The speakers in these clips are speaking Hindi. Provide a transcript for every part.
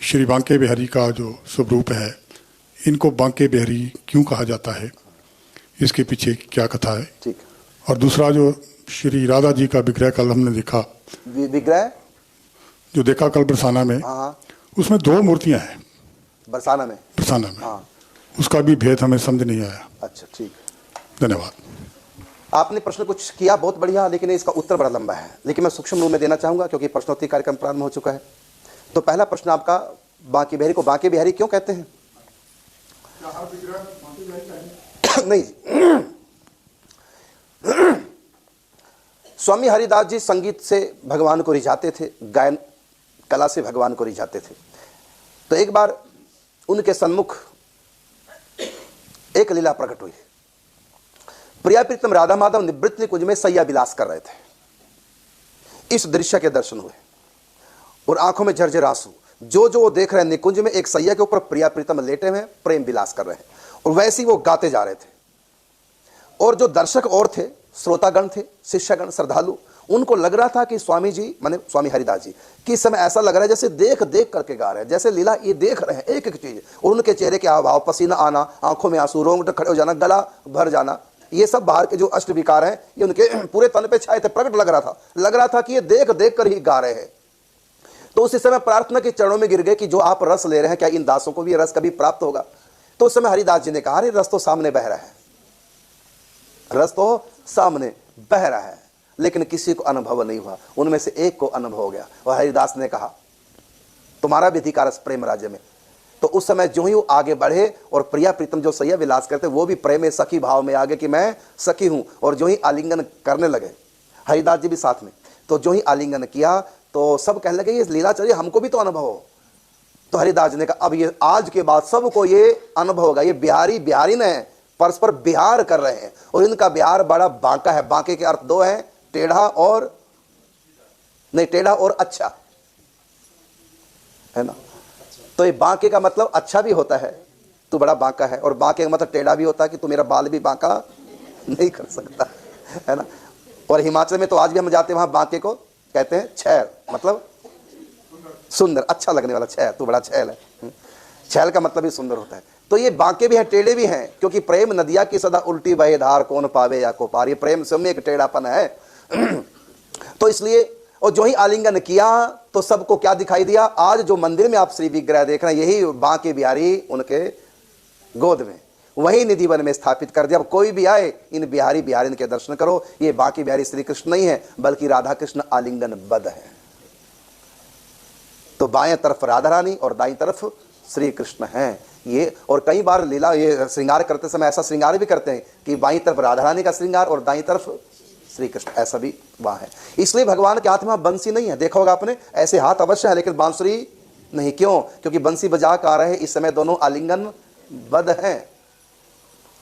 श्री बांके बिहारी का जो स्वरूप है, इनको बांके बिहारी क्यों कहा जाता है, इसके पीछे क्या कथा है। ठीक। और दूसरा जो श्री राधा जी का विग्रह कल हमने देखा, विग्रह जो देखा कल बरसाना में, हाँ उसमें 2 मूर्तियां हैं। बरसाना में हाँ, उसका भी भेद हमें समझ नहीं आया। अच्छा ठीक, धन्यवाद। आपने प्रश्न कुछ किया बहुत बढ़िया, लेकिन इसका उत्तर बड़ा लंबा है, लेकिन मैं सूक्ष्म रूप में देना चाहूंगा क्योंकि प्रश्नोत्तरी कार्यक्रम प्रारंभ हो चुका है। तो पहला प्रश्न आपका, बांके बिहारी को बांके बिहारी क्यों कहते हैं? नहीं, स्वामी हरिदास जी संगीत से भगवान को रिझाते थे, गायन कला से भगवान को रिझाते थे। तो एक बार उनके सन्मुख एक लीला प्रकट हुई। प्रिया प्रीतम राधा माधव निवृत्त निकुंज में सैया विलास कर रहे थे। इस दृश्य के दर्शन हुए और आंखों में झरझर आंसू। जो वो देख रहे हैं, निकुंज में एक सैया के ऊपर प्रिया प्रीतम लेटे हुए प्रेम विलास कर रहे हैं, और वैसे ही वो गाते जा रहे थे। और जो दर्शक और थे, श्रोतागण थे, शिष्यगण, श्रद्धालु, उनको लग रहा था कि स्वामी जी, माने स्वामी हरिदास जी, कि इस समय ऐसा लग रहा है जैसे देख देख करके गा रहे हैं, जैसे लीला ये देख रहे हैं एक एक चीज। और उनके चेहरे के हाव भाव, पसीना आना, आंखों में आंसू, रोंगटे खड़े हो जाना, गला भर जाना, ये सब बाहर के जो अष्ट विकार हैं, ये उनके पूरे तन पे छाए थे। प्रकट लग रहा था कि ये देख देख कर ही गा रहे हैं। तो उस समय प्रार्थना के चरणों में गिर गए कि जो आप रस ले रहे हैं, क्या इन दासों को भी रस कभी प्राप्त होगा? तो उस समय हरिदास जी ने कहा, अरे रस तो सामने बह रहा है, रस तो सामने बह रहा है, लेकिन किसी को अनुभव नहीं हुआ। उनमें से एक को अनुभव हो गया, और हरिदास ने कहा, तुम्हारा भी अधिकार है प्रेम राज्य में। तो उस समय जो ही वो आगे बढ़े और प्रिया प्रीतम जो सैया विलास करते, वो भी प्रेम में सखी भाव में आगे कि मैं सखी हूं, और जो ही आलिंगन करने लगे, हरिदास जी भी साथ में, तो जो ही आलिंगन किया तो सब कहने लगे ये लीला चलिए, हमको भी तो अनुभव हो। तो हरिदास जी ने कहा, अब ये आज के बाद सबको ये अनुभव होगा, ये बिहारी बिहारी ने परस्पर बिहार कर रहे हैं, और इनका बिहार बड़ा बांका है। बांके के अर्थ 2 है, टेढ़ा और नहीं, टेढ़ा और अच्छा है ना। तो ये बांके का मतलब अच्छा भी होता है, तू बड़ा बांका है, और बांके का मतलब टेढ़ा भी होता है कि तू मेरा बाल भी बांका नहीं कर सकता, है ना। और हिमाचल में तो आज भी हम जाते हैं, वहां बांके को कहते हैं छैल, मतलब सुंदर, अच्छा लगने वाला छैल, तू बड़ा छैल है। छैल का मतलब भी सुंदर होता है। तो ये बांके भी हैं, टेढ़े भी हैं, क्योंकि प्रेम नदिया की सदा उल्टी बहे धार, कौन पावे या को पार। ये प्रेम से एक टेढ़ापन है। तो इसलिए, और जो ही आलिंगन किया तो सबको क्या दिखाई दिया, आज जो मंदिर में आप श्री विग्रह देख रहे हैं, यही बांके बिहारी उनके गोद में, वही निधि वन में स्थापित कर दिया। अब कोई भी आए, इन बिहारी बिहारिन के दर्शन करो। ये बांके बिहारी श्री कृष्ण नहीं है, बल्कि राधा कृष्ण आलिंगन बद्ध है। तो बाएं तरफ राधा रानी और दाईं तरफ श्री कृष्ण हैं ये। और कई बार लीला ये श्रृंगार करते समय ऐसा श्रृंगार भी करते हैं कि बाईं तरफ राधा रानी का श्रृंगार और दाईं तरफ श्री कृष्ण, ऐसा भी वहां है। इसलिए भगवान के हाथ में बंसी नहीं है, देखा होगा आपने, ऐसे हाथ अवश्य है लेकिन बांसुरी नहीं। क्यों? क्योंकि बंसी बजा कर आ रहे हैं, इस समय दोनों आलिंगन बद्ध हैं।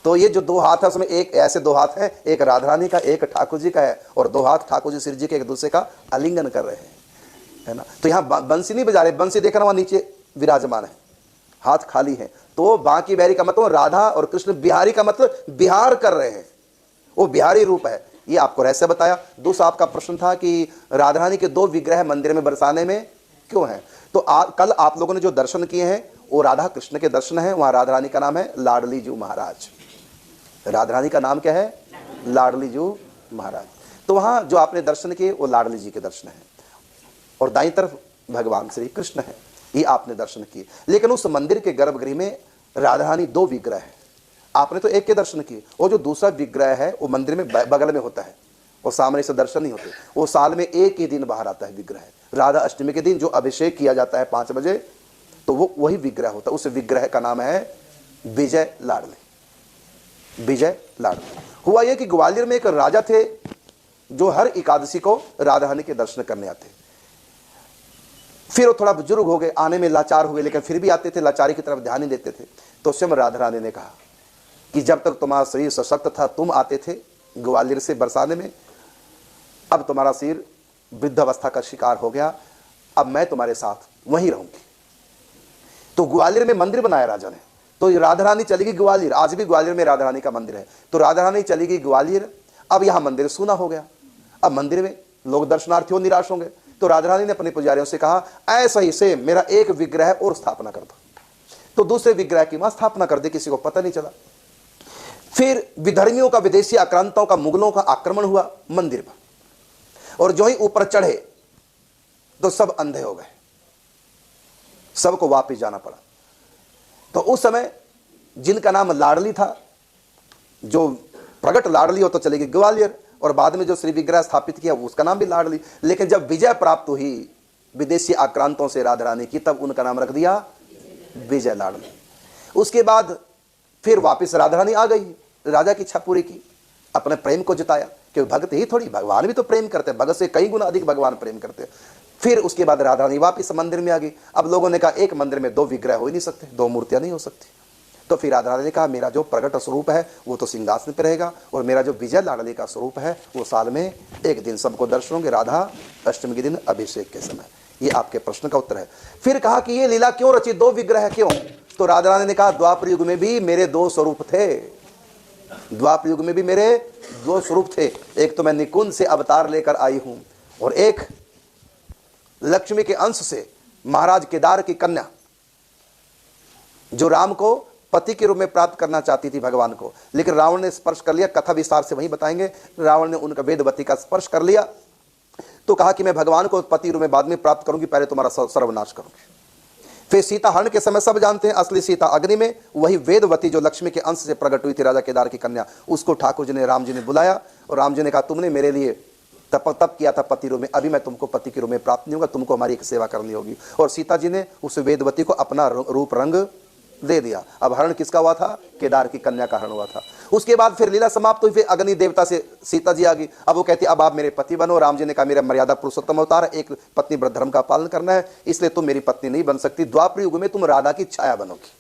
तो ये जो 2 हाथ है, उसमें एक ऐसे 2 हाथ हैं, एक राधा रानी का, एक ठाकुर जी का है, और 2 हाथ ठाकुर जी श्री जी के एक दूसरे का आलिंगन कर रहे हैं, है ना। तो यहाँ बंसी नहीं बजा रहे, बंसी देखना वहां नीचे विराजमान है, हाथ खाली है। तो बांके बिहारी का मतलब राधा और कृष्ण, बिहारी का मतलब बिहार कर रहे हैं, वो बिहारी रूप है। ये आपको रहस्य बताया। दूसरा आपका प्रश्न था कि राधा रानी के 2 विग्रह मंदिर में बरसाने में क्यों है। तो कल आप लोगों ने जो दर्शन किए हैं वो राधा कृष्ण के दर्शन है। वहां राधा रानी का नाम है लाडली जू महाराज। राधा रानी का नाम क्या है? लाडली जू महाराज। तो वहां जो आपने दर्शन किए वो लाडली जी के दर्शन है, और दाईं तरफ भगवान श्री कृष्ण है, ये आपने दर्शन किए। लेकिन उस मंदिर के गर्भगृह में राधा रानी 2 विग्रह है, आपने तो एक के दर्शन किए, और जो दूसरा विग्रह है वो मंदिर में बगल में होता है, और सामने से दर्शन नहीं होते। वो साल में एक ही दिन बाहर आता है विग्रह, राधा अष्टमी के दिन जो अभिषेक किया जाता है 5 बजे, तो वो वही विग्रह होता है। उस विग्रह का नाम है विजय लाडली। विजय लाडली। हुआ यह कि ग्वालियर में एक राजा थे जो हर एकादशी को राधा रानी के दर्शन करने आते। फिर वो थोड़ा बुजुर्ग हो गए, आने में लाचार हुए, लेकिन फिर भी आते थे, लाचारी की तरफ ध्यान नहीं देते थे। तो स्वयं राधा रानी ने कहा कि जब तक तुम्हारा शरीर सशक्त था, तुम आते थे ग्वालियर से बरसाने में, अब तुम्हारा शरीर वृद्धावस्था का शिकार हो गया, अब मैं तुम्हारे साथ वहीं रहूंगी। तो ग्वालियर में मंदिर बनाया राजा ने। तो राधा रानी चली गई ग्वालियर, आज भी ग्वालियर में राधा रानी का मंदिर है। तो राधा रानी चली गई ग्वालियर, अब यहां मंदिर सूना हो गया। अब मंदिर में लोग दर्शनार्थियों निराश होंगे, तो राधा रानी ने अपने पुजारियों से कहा, ऐसा ही से मेरा एक विग्रह और स्थापना कर दो। तो दूसरे विग्रह की वहां स्थापना कर दी, किसी को पता नहीं चला। फिर विधर्मियों का, विदेशी आक्रांताओं का, मुगलों का आक्रमण हुआ मंदिर पर, और जो ही ऊपर चढ़े तो सब अंधे हो गए, सबको वापस जाना पड़ा। तो उस समय जिनका नाम लाडली था, जो प्रगट लाडली हो तो चलेगी ग्वालियर, और बाद में जो श्री विग्रह स्थापित किया उसका नाम भी लाडली। लेकिन जब विजय प्राप्त हुई विदेशी आक्रांतों से राधा रानी की, तब उनका नाम रख दिया विजय लाडली। उसके बाद फिर वापस राधा रानी आ गई, राजा की इच्छा पूरी की, अपने प्रेम को जिताया, क्योंकि भक्त ही थोड़ी, भगवान भी तो प्रेम करते हैं, भगत से कई गुना अधिक भगवान प्रेम करते हैं। फिर उसके बाद राधा रानी वापस मंदिर में आ गई। अब लोगों ने कहा एक मंदिर में दो विग्रह हो ही नहीं सकते, दो मूर्तियां नहीं हो सकती। तो फिर राधा रानी ने कहा मेरा जो प्रकट स्वरूप है वो तो सिंहासन पर रहेगा, और मेरा जो विजय लाडली का स्वरूप है वो साल में एक दिन सबको दर्शन होंगे, राधा अष्टमी के दिन अभिषेक के समय। ये आपके प्रश्न का उत्तर है। फिर कहा कि ये लीला क्यों रची, दो विग्रह क्यों? तो राधा रानी ने कहा द्वापर युग में भी मेरे दो स्वरूप थे, द्वापर युग में भी मेरे दो स्वरूप थे। एक तो मैं निकुंज से अवतार लेकर आई हूं, और एक लक्ष्मी के अंश से महाराज केदार की कन्या, जो राम को पति के रूप में प्राप्त करना चाहती थी भगवान को, लेकिन रावण ने स्पर्श कर लिया। कथा विस्तार से वहीं बताएंगे। रावण ने उनका वेदवती का स्पर्श कर लिया, तो कहा कि मैं भगवान को पति रूप में बाद में प्राप्त करूंगी, पहले तुम्हारा सर्वनाश करूंगी। फिर सीता हरण के समय सब जानते हैं, असली सीता अग्नि में, वही वेदवती जो लक्ष्मी के अंश से प्रकट हुई थी, राजा केदार की कन्या, उसको ठाकुर जी ने, राम जी ने बुलाया, और राम जी ने कहा तुमने मेरे लिए तप किया था पति रूप में, अभी मैं तुमको पति के रूप में प्राप्त नहीं होगा, तुमको हमारी एक सेवा करनी होगी। और सीता जी ने उस वेदवती को अपना रूप रंग दे दिया। अब हरण किसका हुआ था? केदार की कन्या का हरण हुआ था। उसके बाद फिर लीला समाप्त हुई। फिर अग्नि देवता से सीता जी आ गई। अब वो कहती अब आप मेरे पति बनो। राम जी ने कहा मेरा मर्यादा पुरुषोत्तम अवतार है, एक पत्नी व्रत धर्म का पालन करना है, इसलिए तुम मेरी पत्नी नहीं बन सकती। द्वापर युग में तुम राधा की छाया बनोगी,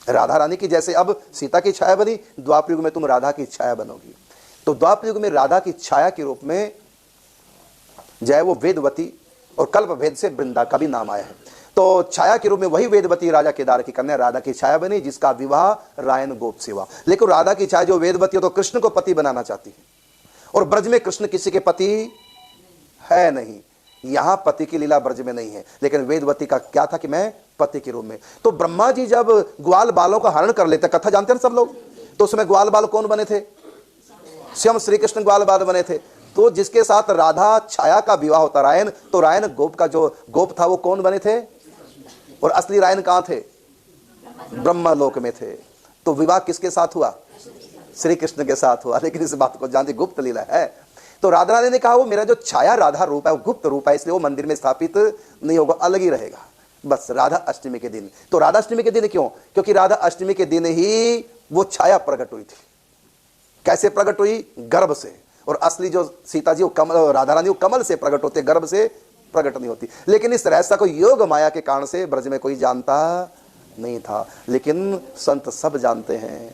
राधा रानी की जैसे अब सीता की छाया बनी, द्वापर युग में तुम राधा की छाया बनोगी। तो द्वापर युग में राधा की छाया के रूप में जय वो वेदवती, और कल्प भेद से वृंदा का भी नाम आया है। तो छाया के रूप में वही वेदवती राजा केदार की कन्या राधा की छाया बनी, जिसका विवाह रायन गोप से हुआ। लेकिन राधा की छाया जो वेदवती है तो कृष्ण को पति बनाना चाहती है, और ब्रज में कृष्ण किसी के पति है नहीं, यहां पति की लीला ब्रज में नहीं है। लेकिन वेदवती का क्या था कि मैं पति के रूप में। तो ब्रह्मा जी जब ग्वाल बालों का हरण कर लेते, कथा जानते हैं सब लोग, तो उसमें ग्वाल बाल कौन बने थे? स्वयं श्री कृष्ण ग्वाल बाल बने थे। तो जिसके साथ राधा छाया का विवाह होता रायन, तो रायन गोप का जो गोप था वो कौन बने थे? और असली रायन कहां थे? ब्रह्मलोक में थे। तो विवाह किसके साथ हुआ? श्री कृष्ण के साथ हुआ। लेकिन इस बात को जानते गुप्त लीला है। तो राधा रानी ने कहा वो मेरा जो छाया राधा रूप है वो गुप्त रूप है, इसलिए वो मंदिर में स्थापित नहीं होगा, अलग ही रहेगा, बस राधा अष्टमी के दिन। तो राधा अष्टमी के दिन क्यों? क्योंकि राधा अष्टमी के दिन ही वो छाया प्रकट हुई थी। कैसे प्रकट हुई? गर्भ से। और असली जो सीता जी वो कमल, राधा रानी वो कमल से प्रकट होते, गर्भ से प्रकट नहीं होती। लेकिन इस रहस्य को योग माया के कारण से ब्रज में कोई जानता नहीं था, लेकिन संत सब जानते हैं,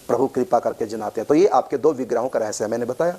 प्रभु कृपा करके जनाते हैं। तो ये आपके दो विग्रहों का रहस्य मैंने बताया।